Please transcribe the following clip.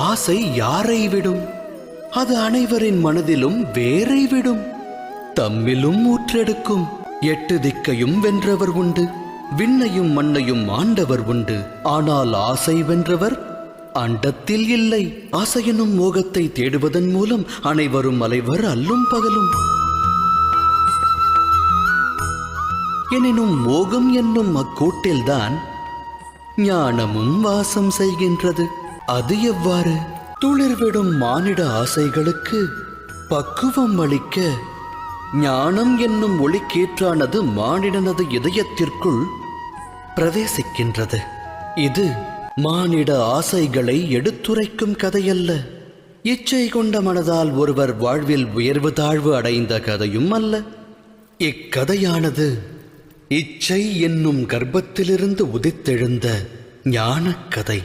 ஆசை யாரை விடும்? அது அனைவரின் மனதிலும் வேரை விடும். தம்மிலும் ஊற்றெடுக்கும். 8 திக்கையும் வென்றவர் உண்டு, விண்ணையும் மண்ணையும் ஆண்டவர் உண்டு. ஆனால் ஆசை வென்றவர் அண்டத்தில் இல்லை. ஆசையெனும் மோகத்தை தேடுவதன் மூலம் அனைவரும் அலைவர் அல்லும் பகலும். எனினும் மோகம் என்னும் அக்கூட்டில்தான் ஞானமும் வாசம் செய்கின்றது. அது எவ்வாறு? துளிர்விடும் மானிட ஆசைகளுக்கு பக்குவம் அளிக்க ஞானம் என்னும் ஒளிக்கீற்றானது மானிடனது இதயத்திற்குள் பிரவேசிக்கின்றது. இது மானிட ஆசைகளை எடுத்துரைக்கும் கதையல்ல. இச்சை கொண்ட மனதால் ஒருவர் வாழ்வில் உயர்வு தாழ்வு அடைந்த கதையும் அல்ல. இக்கதையானது இச்சை என்னும் கர்ப்பத்திலிருந்து உதித்தெழுந்த ஞானக் கதை.